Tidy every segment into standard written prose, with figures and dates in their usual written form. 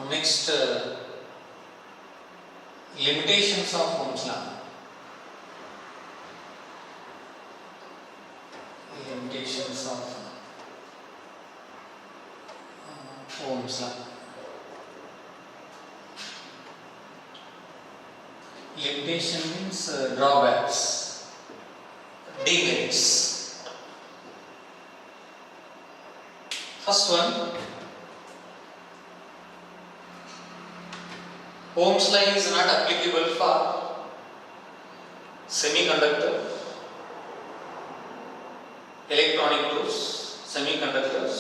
next limitations of Ohm's law. Limitations of Ohm's law. Limitation means drawbacks, demerits. First one, Ohm's law is not applicable for semiconductor, electronic tools, semiconductors,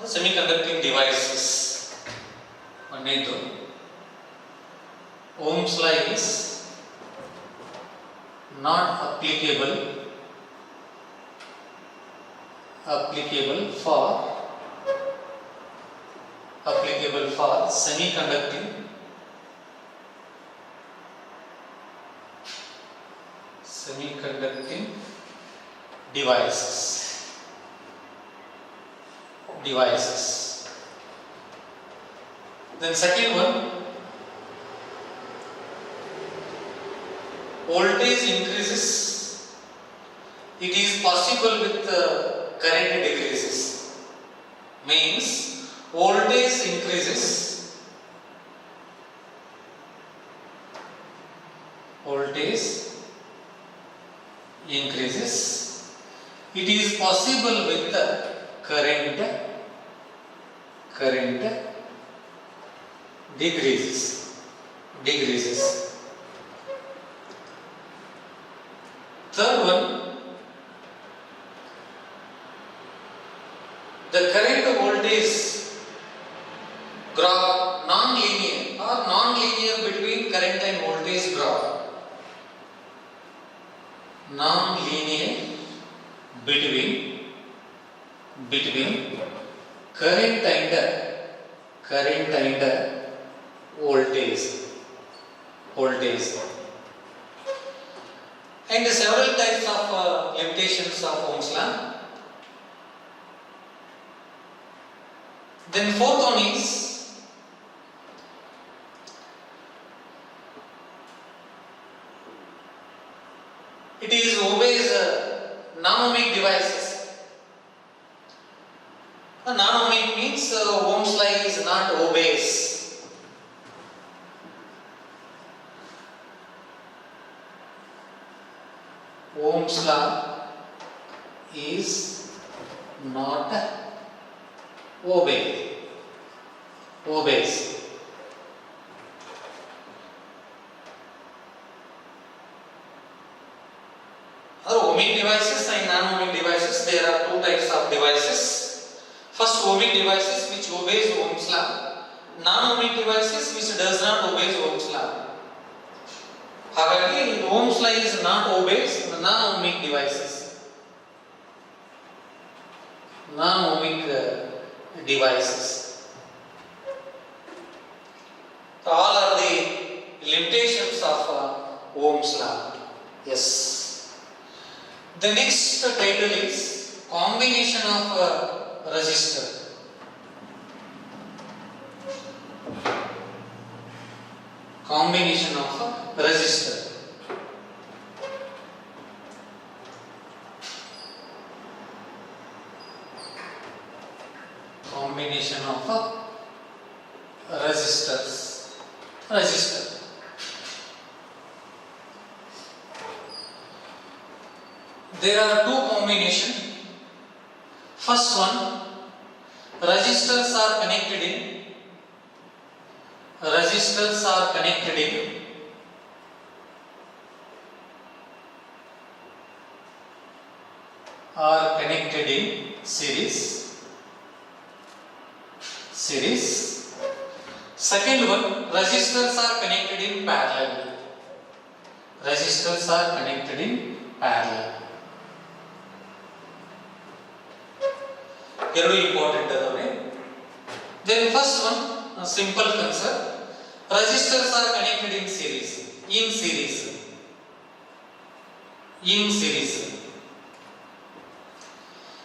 or semiconducting devices. Onnedu, Ohm's law is not applicable for semiconducting devices. Then second one, voltage increases, it is possible with current decreases. Means voltage increases, it is possible with the current decreases. Third one, the current voltage graph non-linear between current and voltage graph. Non-linear between current and voltage. And several types of limitations of Ohm's law. Then fourth one is it is obeys non-ohmic devices. Non-ohmic means Ohm's law is not obeys. Ohm's law is not obeys. Ohmic devices and non-ohmic devices, there are two types of devices. First, ohmic devices which obeys Ohm's law, non-ohmic devices which does not obey Ohm's law. However, Ohm's law is not obeys non-ohmic devices. So all are the limitations of Ohm's law. Yes. The next title is combination of resistor. Combination of resistor. Combination of resistor. There are two combinations. First one, resistors are connected in series. Second one, resistors are connected in parallel. Very important. Then first one, a simple concept. Resistors are connected in series.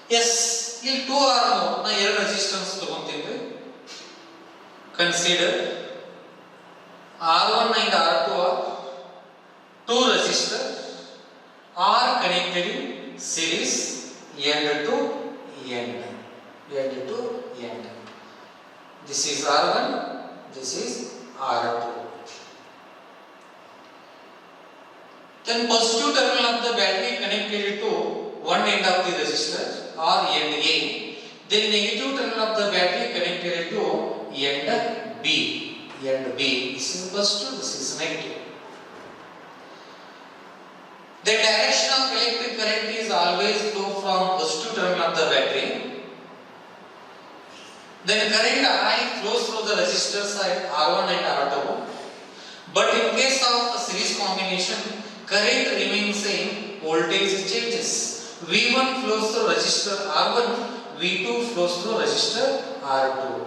Yes, ಇಲ್ಲಿ 2 or more na ಎರಡು resistance ತಗೊಂತಿದ್ವಿ. Consider Then positive terminal of the battery connected to one end of the resistor or end A. Then negative terminal of the battery connected to end B. End B. This is positive, this is negative. The direction of electric current is always flow from positive terminal of the battery. Then current I flows through the resistor side R1 and R2. But in case of a series combination, current remains same, voltage changes. V1 flows through resistor R1, V2 flows through resistor R2.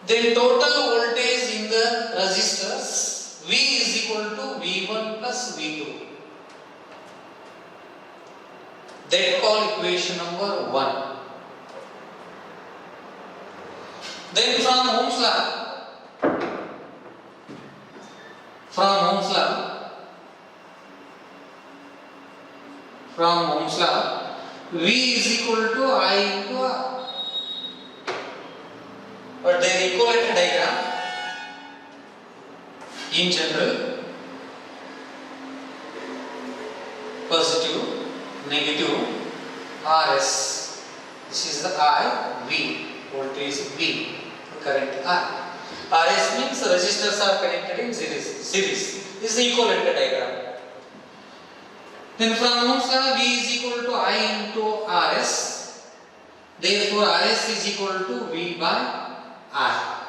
Then total voltage in the resistors V is equal to V1 plus V2. That call equation number 1. Then from Ohm's law, V is equal to I into R. But their equivalent diagram in general, positive, negative, RS. This is the I, V, voltage V, current I. RS means resistors are connected in series. This is the equivalent diagram. Then from Ohm's law, V is equal to I into RS. Therefore, RS is equal to V by I.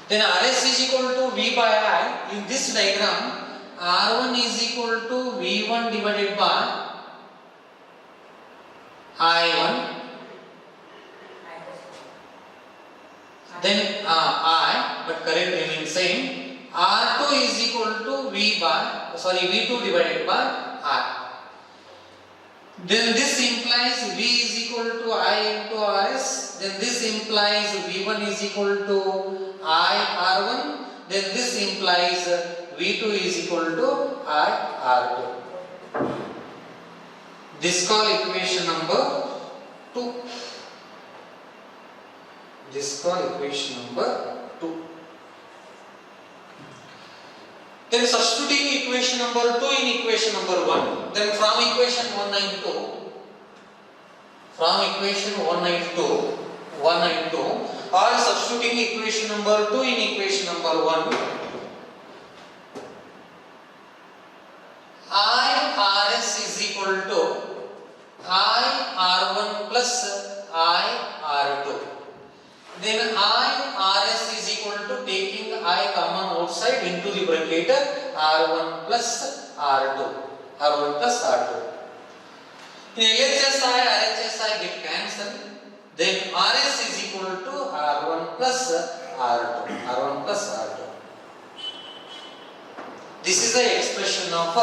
Then RS is equal to V by I. In this diagram, R1 is equal to V1 divided by I1. Then I, but current remains same. R2 is equal to V2 divided by I. Then this implies V is equal to I into RS. Then this implies V1 is equal to I R1. Then this implies V2 is equal to I R2. This call equation number 2. This call equation number 2. Then substituting equation number 2 in equation number 1. Then from equation 192, or substituting equation number 2 in equation number 1, I RS is equal to I R1 plus I R2. Then I RS is equal to taking I common outside into the bracket R1 plus R2. In LHSI, RHSI get cancelled. Then RS is equal to R1 plus R2. This is the expression of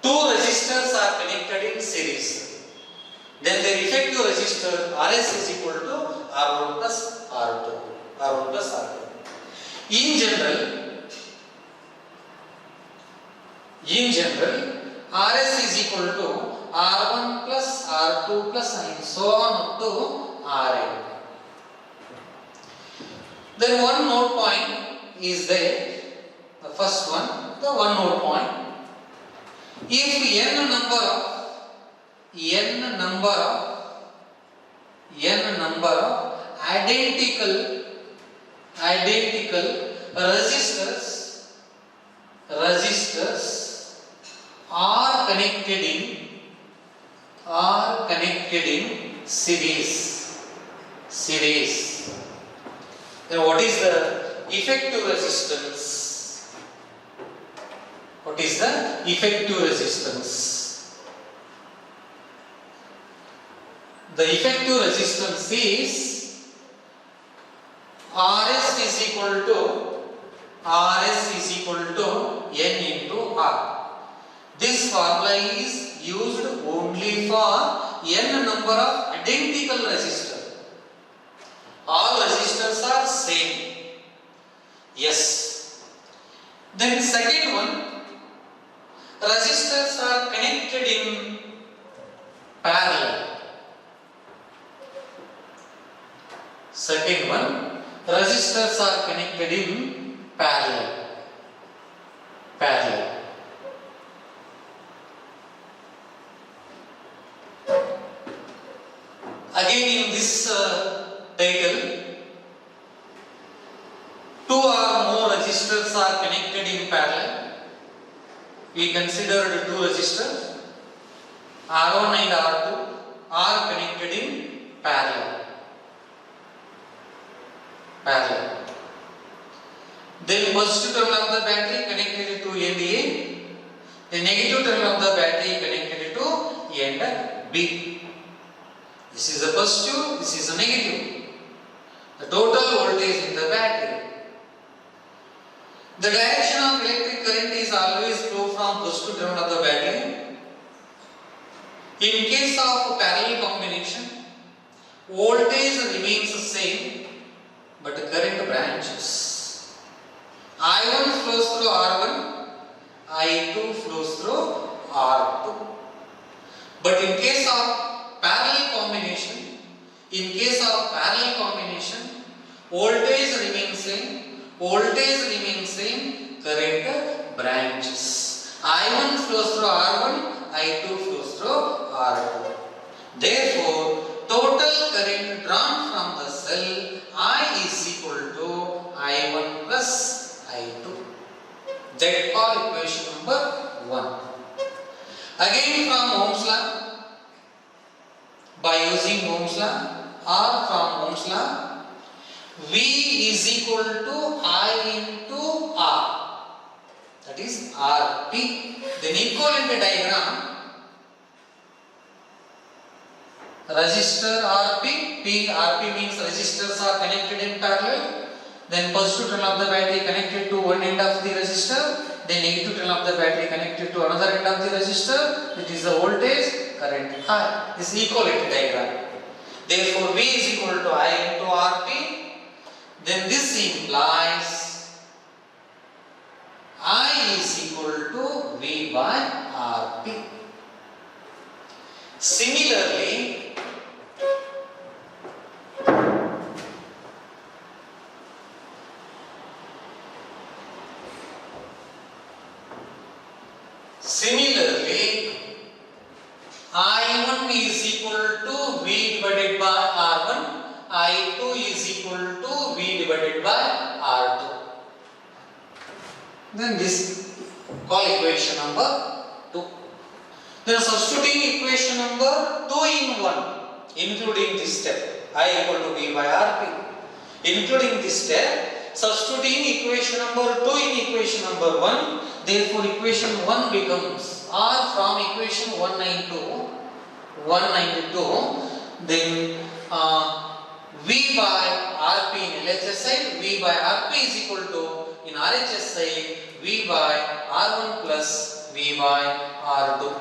two resistors are connected in series. Then their effective resistor RS is equal to R1 plus R2. In general, RS is equal to R1 plus R2 plus and so on up to Rn. Then one node point is there. The first one, the one node point. If n number of identical resistors are connected in series. Then what is the effective resistance? The effective resistance is RS is equal to N into R. This formula is used only for N number of identical resistors. All resistors are same. Yes. Then second one, resistors are connected in parallel. Second one, resistors are connected in parallel. Again in this title, two or more resistors are connected in parallel. We considered two resistors, R1 and R2 are connected in parallel. Then positive terminal of the battery connected to end A, the negative terminal of the battery connected to end B. This is a positive, this is a negative. The total voltage in the battery. The direction of electric current is always flow from positive terminal of the battery. In case of parallel combination, voltage remains the same, but the current branches. I1 flows through R1, I2 flows through R2. But in case of parallel combination, voltage remains same, current branches. I1 flows through R1, I2 flows through R2. Therefore, total current drawn from the cell I is equal to I1 plus I2. That call equation number 1. Again from Ohm's law, by using Ohm's law or from Ohm's law, V is equal to I into R. That is Rp. Then equivalent diagram, resistor Rp, Rp means resistors are connected in parallel. Then positive terminal of the battery connected to one end of the resistor, then negative terminal of the battery connected to another end of the resistor. It is the voltage, current I. This is equivalent diagram. Therefore, V is equal to I into Rp. Then this implies I is equal to V by Rp. Similarly, I1 is equal to V divided by R1, I2 is equal to V divided by R2. Then this call equation number 2. Then substituting equation number 2 in 1, including this step, I equal to V by Rp. Including this step, substituting equation number 2 in equation number 1, therefore equation 1 becomes R from equation 192, then V by Rp in LHS side, V by Rp is equal to in RHS side V by R1 plus V by R2.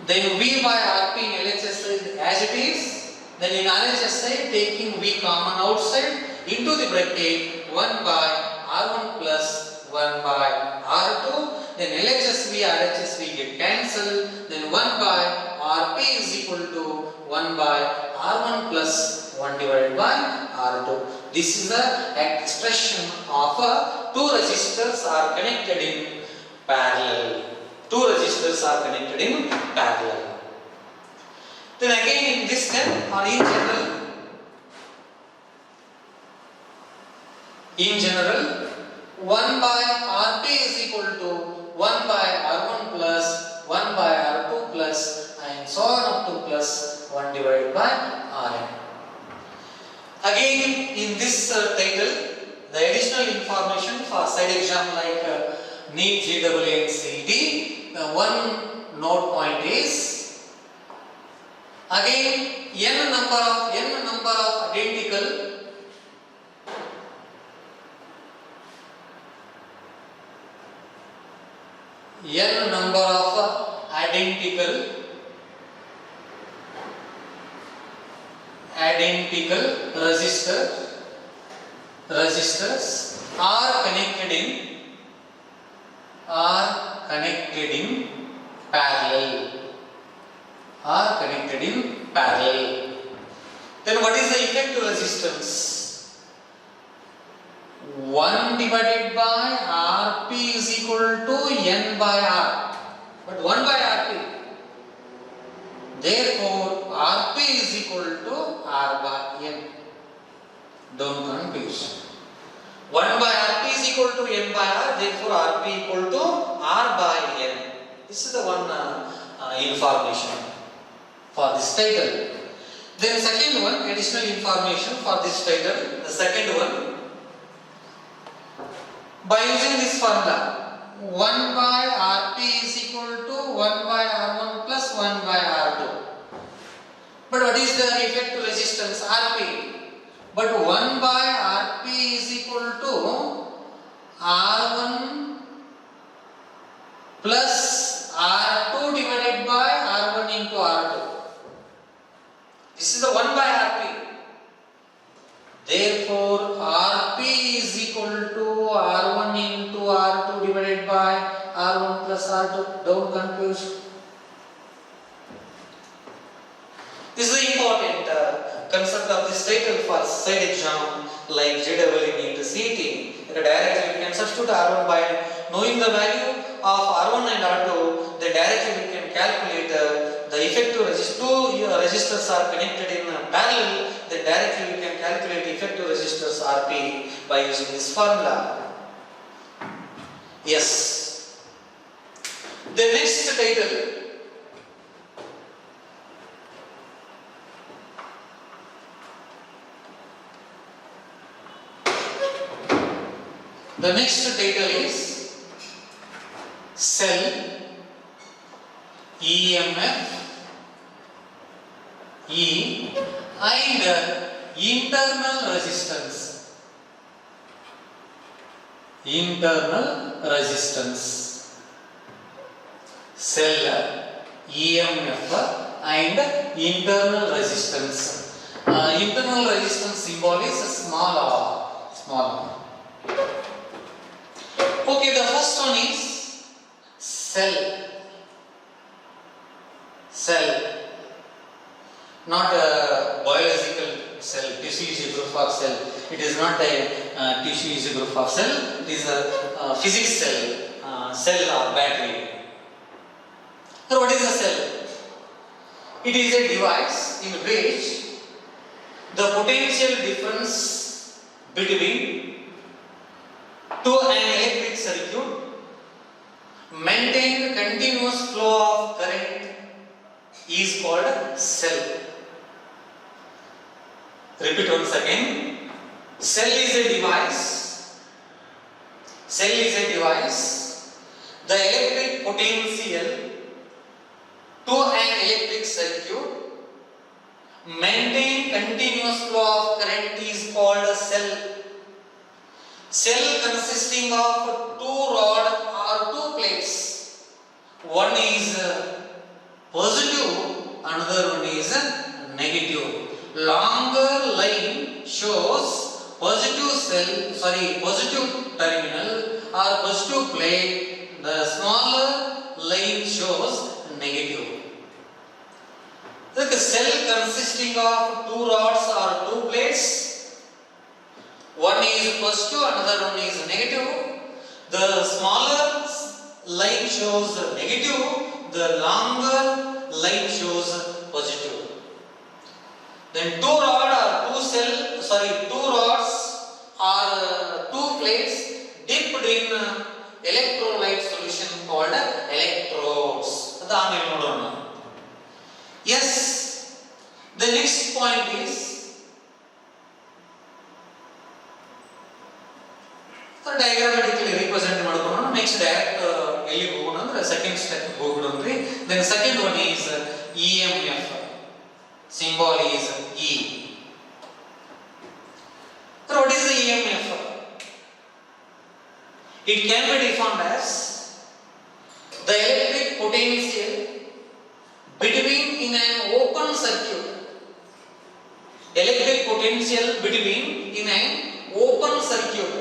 Then V by Rp in LHS side as it is, then in RHS side taking V common outside into the bracket 1 by R1 plus 1 by R2, then LHSV, RHSV get cancelled, then 1 by Rp is equal to 1 by R1 plus 1 divided by R2. This is the expression of two resistors are connected in parallel. Then again in this step or in general, 1 by Rp is equal to 1 by R1 plus 1 by R2 plus and so on up to plus 1 divided by Rn. Again in this title, the additional information for side exam like NEET, JEE and CET, one note point is again n number of identical resistors are connected in parallel. Then what is the effective resistance? 1 divided by Rp is equal to N by R. But 1 by Rp. Therefore, Rp is equal to R by N. Don't confuse. 1 by Rp is equal to N by R. Therefore, Rp equal to R by N. This is the one information for this title. Then second one, additional information for this title. The second one, by using this formula, 1 by Rp is equal to 1 by R1 plus 1 by R2. But what is the effective resistance? Rp. But 1 by Rp is equal to R1 plus R2 divided by R1 into R2. This is the 1 by Rp. Therefore, Rp is equal to R1 into R2 divided by R1 plus R2. Don't confuse. This is the important concept of this title for side exam like JEE, NEET, CET. Directly we can substitute R1 by knowing the value of R1 and R2. Then directly we can calculate the effective resistance. Two resistors are connected in parallel. Then directly we can calculate effective resistors Rp by using this formula. Yes. The next title, is cell EMF E and internal resistance. Cell EMF and internal resistance. Internal resistance symbol is small r. Okay, the first one is cell. Not a biological cell. Tissue is a group of cell. It is not a tissue is a group of cell. It is a physics cell. Cell or battery. So what is a cell? It is a device in which the potential difference between to an electric circuit maintain continuous flow of current is called cell. Repeat once again. Cell is a device. The electric potential to an electric circuit maintain continuous flow of current is called a cell. Cell consisting of two rods or two plates. One is positive, another one is negative. Longer line shows positive terminal or positive plate. The smaller line shows negative. The cell consisting of two rods or two plates. One is positive, another one is negative. The smaller line shows negative, the longer line shows positive. Then two rods or two plates dipped in electrolyte solution called electrodes. Yes. The next point is diagrammatically represent madukonu. Next direct elli hogoಣ ಅಂದ್ರೆ second step ಹೋಗ್ಬಿಡೋಣ್ರಿ. Then second one is EMF. Symbol is E. So what is the EMF? It can be defined as the electric potential between in an open circuit. Electric potential between in an open circuit.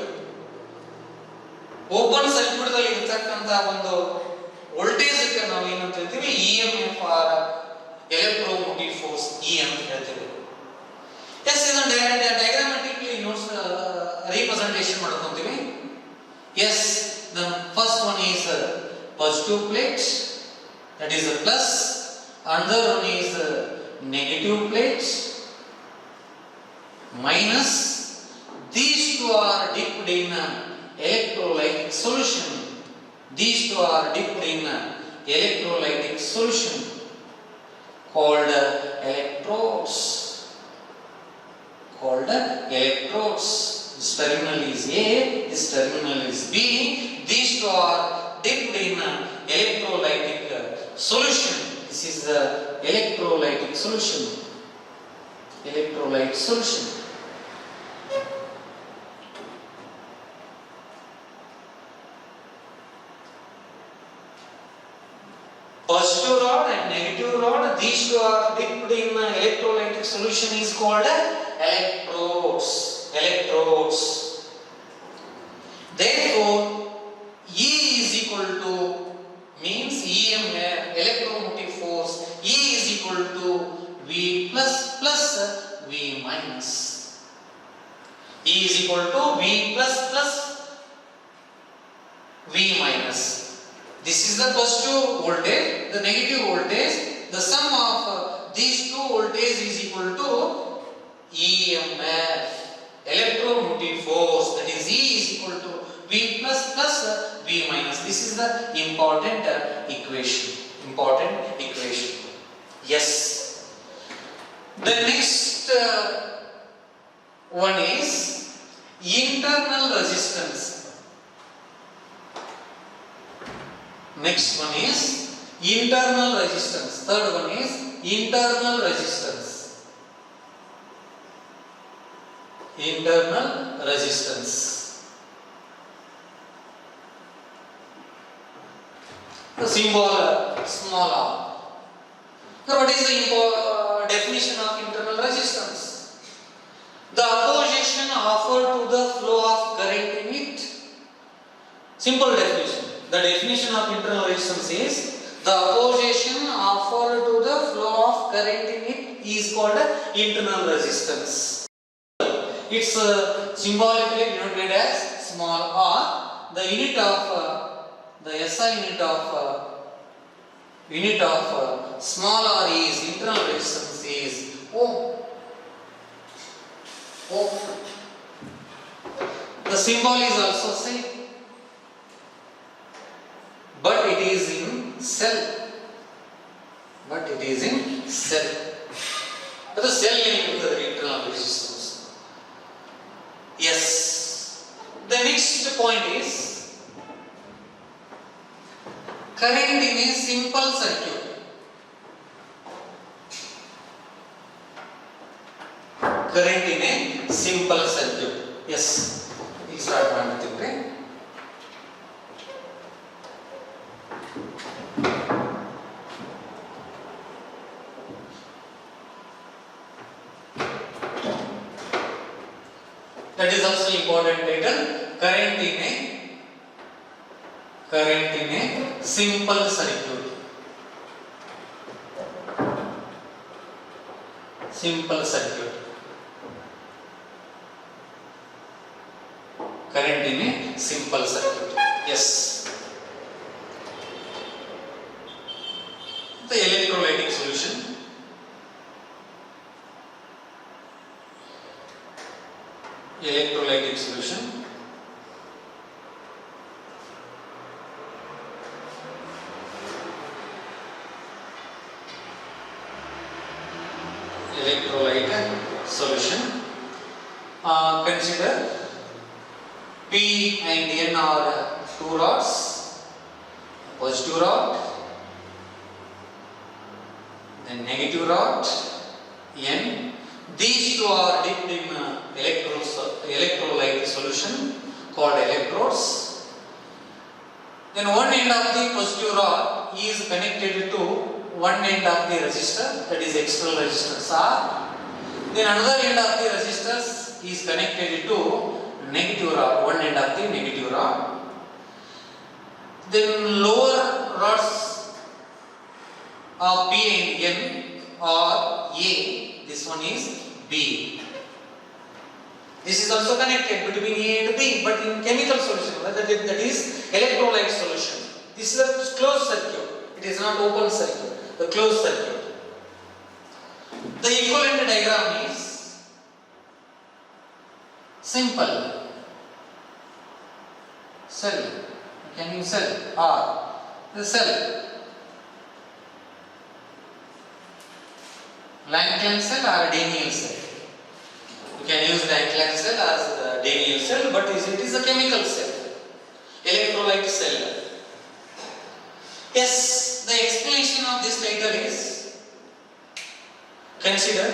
Open circuit ದಲ್ಲಿ ಇರತಕ್ಕಂತ ಒಂದು voltage ಗೆ ನಾವು ಏನಂತ ಹೇಳ್ತೀವಿ, EMF or electromotive force E ಅಂತ ಹೇಳ್ತೀವಿ. positive plate, that is a plus. Another one is a negative plate, minus. These two are dipped in electrolytic solution. These two are dipped in electrolytic solution called electrodes. This terminal is A, this terminal is B. These two are dipped in electrolytic solution. This is the electrolytic solution. Electrolyte solution. Positive rod and negative rod, these two are dipped in electrolytic solution is called electrodes. Electrodes. Therefore, E is equal to means EMF, electromotive force. E is equal to V plus plus V minus. E is equal to V plus plus V minus. This is the positive voltage, the negative voltage. The sum of these two voltages is equal to EMF, electromotive force, that is E is equal to V plus plus V minus. This is the important equation. Important equation. Yes. The next one is internal resistance. Next one is internal resistance. Third one is internal resistance. Internal resistance. The symbol small r. Now what is the definition of internal resistance? The opposition offered to the flow of current in it. Simple definition. The definition of internal resistance is the opposition offered to the flow of current in it is called internal resistance. It's symbolically denoted as small r. The unit of the SI unit of small r is internal resistance is ohm. Ohm. The symbol is also same, but it is in cell. But it is in cell. But the cell name is the internal resistance. Yes. The next point is current in a simple circuit. Current in a simple circuit. Yes. Please start one. That is also important title. Current in a simple circuit. Simple circuit. Current in a simple circuit. Yes. The electrolytic solution. Electrolytic solution. Electrolytic solution. Consider P and N are two rods. Positive rod, then negative rod, N. These two are dipped in electrolyte solution called electrodes. Then one end of the positive rod is connected to one end of the resistor, that is external resistance R. Then another end of the resistors is connected to negative rod, one end of the negative rod. Then lower rods of P and N are A, this one is B. This is also connected between A and B, but in chemical solution, that is electrolyte solution. This is a closed circuit. It is not open circuit. The closed circuit. The equivalent diagram is simple. Cell. Can you cell? R. The cell. Langlands cell or Daniell cell. You can use Langlands cell as the Daniell cell, but it is a chemical cell. Electrolyte cell. Yes, the explanation of this title is, consider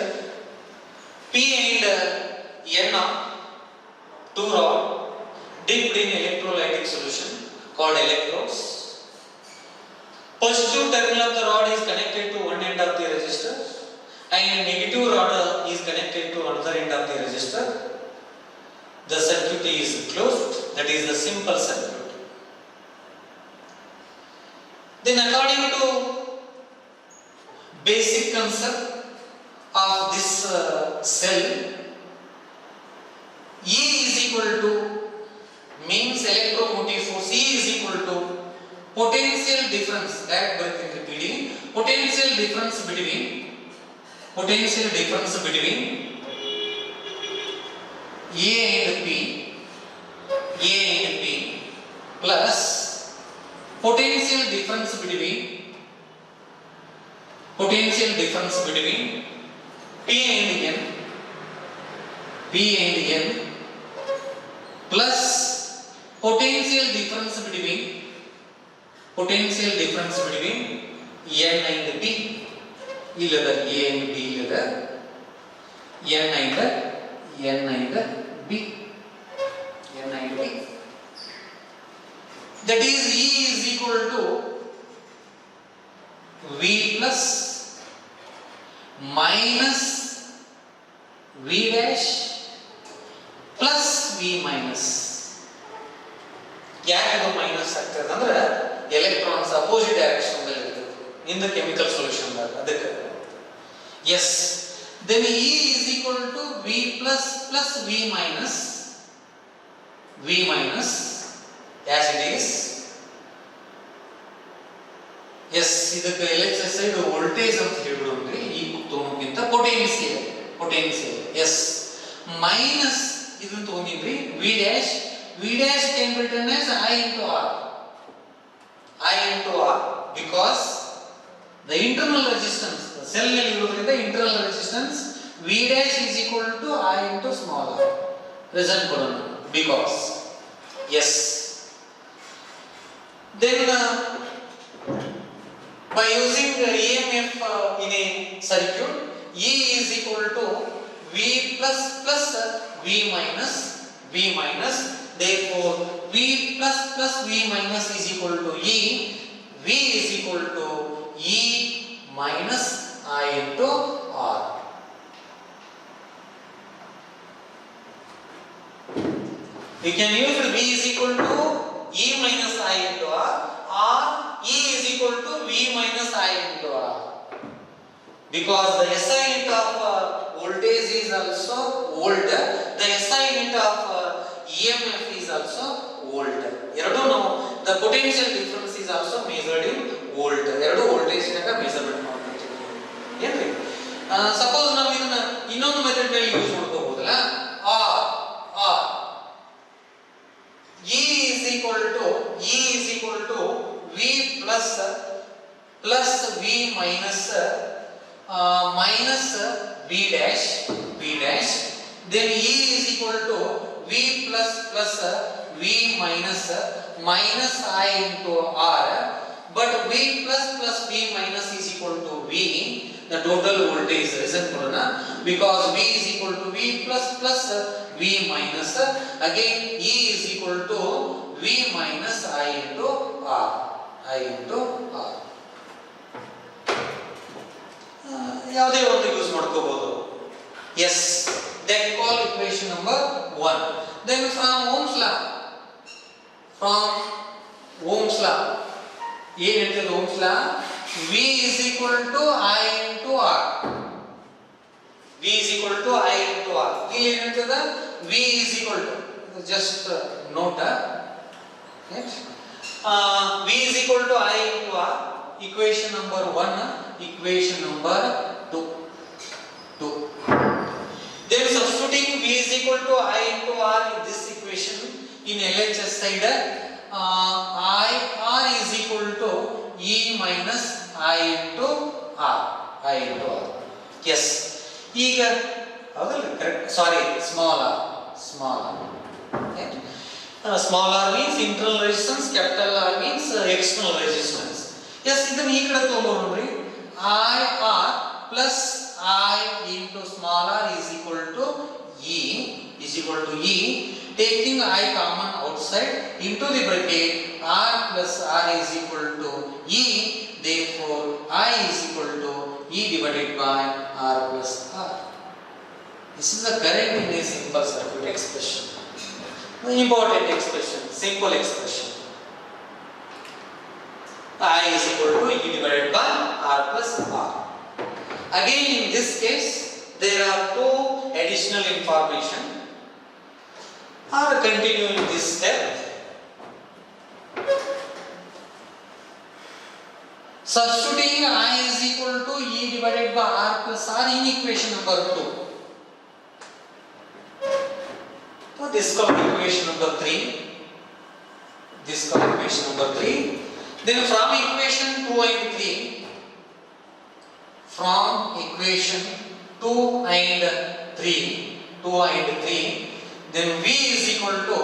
P and N are two rods dipped in electrolytic solution called electrodes. Positive terminal of the rod is connected to one end of the resistor and negative rod is connected to another end of the resistor. The circuit is closed, that is the simple circuit. Then according to basic concept of this cell, E is equal to means electromotive force. E is equal to potential difference, that birth in repeating, potential difference between A and P plus potential difference between P and N plus potential difference between N and P. Illada A and B illada N and B. That is E is equal to V plus minus V dash plus V minus. ಯಾಕೆ ಅದು minus ಆಗ್ತದೆ ಅಂದ್ರೆ electrons opposite direction ದಲ್ಲಿ ಇರ್ತದೆ in the chemical solution ದಾಗ ಅದಕ್ಕೆ. Yes, then E is equal to V plus plus V minus as it is. Yes, ಇದಕ್ಕೆ electric side voltage ಅಂತ ಹೇಳ್ಬಿಡುತ್ತೆ. ಈ ತಗೊಂಡ್ಕಿಂತ ಪೊಟೆನ್ಸಿಯಲ್. ಎಸ್, ಮೈನಸ್ ಇದನ್ನ ತಗೊಂಡಿದ್ರಿ V dash can be written as I into R because the internal resistance, the cell ನಲ್ಲಿ ಇರೋದ್ರಿಂದ internal resistance V dash is equal to I into small r. Present ಕೊಡೋಣ because. Yes, then by using EMF in a circuit, E is equal to V plus plus V minus. Therefore, V plus plus V minus is equal to E. V is equal to E minus I into R. We can use V is equal to E minus I into R, or E is equal to V minus I into R. Because the SI unit of voltage is also volt, the SI unit of EMF is also volt. The potential difference is also measured in volt. Voltage measurement ಮಾಡ್ತೀವಿ. Suppose ನಾವು ಇದನ್ನ ಇನ್ನೊಂದು method ನಲ್ಲಿ use ಮಾಡ್ಕೋಬಹುದಲ್ಲ, R E is equal to V plus V minus V dash. Then E is equal to V plus V minus I into R. But V plus V minus is equal to V. The total voltage isn't corona because V is equal to V plus V minus. Again E is equal to V minus I into R. ಯಾವುದೇ ಒಂದು use ಮಾಡ್ಕೋಬಹುದು. Yes, that call equation number 1. Then from Ohm's law, ಏನು ಹೇಳ್ತದೆ Ohm's law? V is equal to I into R. ಇಲ್ಲಿ ಏನು ಹೇಳ್ತದೆ? V is equal to, just note, right? V is equal to I into R. Equation number 1, equation number 2. Then substituting V is equal to I into R in this equation in LHS side, R is equal to E minus I into R. Yes. ಈಗ ಹೌದಲ್ಲ correct, ಸಾರಿ small r. Right? Small r means internal resistance, capital R means external resistance. Yes, ಇದನ್ನ ಈ ಕಡೆ ತಗೊಂಡ್ರಿ. IR plus I into small r is equal to E. Taking I common outside into the bracket, R plus R is equal to E. Therefore, I is equal to E divided by R plus R. This is the current in a simple circuit expression. Important expression, simple expression. I is equal to E divided by R plus R. Again, in this case, there are two additional information. Or continuing this step. Substituting I is equal to E divided by R plus R in equation number 2. So this comes equation number 3. Then from equation 2 and 3, then V is equal to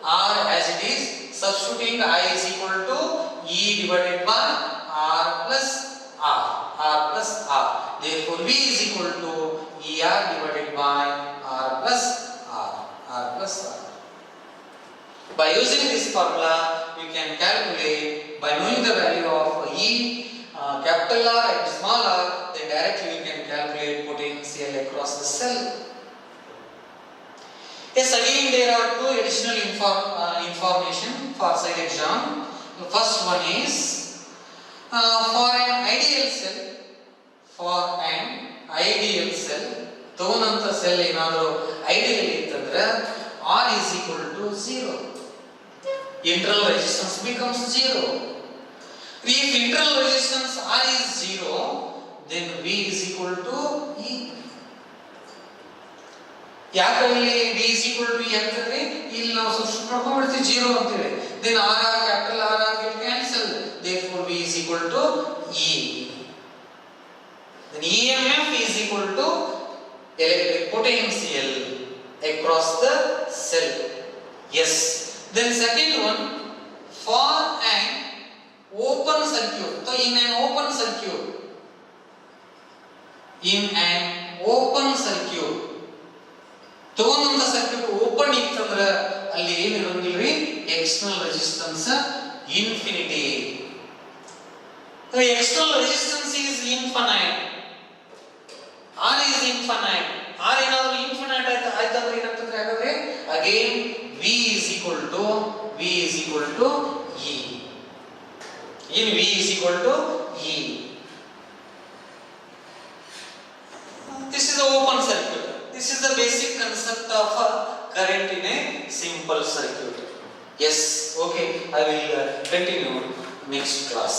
R as it is. Substituting I is equal to E divided by R plus R. Therefore, V is equal to ER divided by R plus R. By using this formula, you can calculate, by knowing the value of E, capital R and small r, then directly you can calculate potential across the cell. Yes, again there are two additional information for side exam. The first one is for an ideal cell, ತಗೊಂಡಂತ cell ಏನಾದರೂ ideal ಇತ್ತಂದ್ರೆ R is equal to 0. Internal resistance becomes 0. If internal resistance R is 0, then V is equal to E. ಯಾಕೆ ಇಲ್ಲಿ V is equal to E ಅಂತಂದ್ರೆ ಇಲ್ಲಿ ನಾವು substitute ಮಾಡ್ಕೊಂಡ್ಬಿಡ್ತೀವಿ 0 ಅಂತ ಹೇಳಿ. Then R capital R will cancel. Therefore, V is equal to E. Then EMF is equal to electric potential across the cell. Yes. Then second one, for an open circuit. So in an open circuit, ತಗೊಂಡಂತ circuit open ಇತ್ತಂದ್ರೆ ಅಲ್ಲಿ ಏನಿರೋದಿಲ್ರಿ, external resistance infinity. External resistance is infinite, R is infinite. R ಏನಾದರೂ infinite ಆಯ್ತಂದ್ರೆ ಏನಾಗ್ತದೆ ಹಾಗಾದ್ರೆ again V is equal to E. In V is equal to E. This is the open circuit. This is the basic concept of current in a simple circuit. Yes, okay. I will continue next class.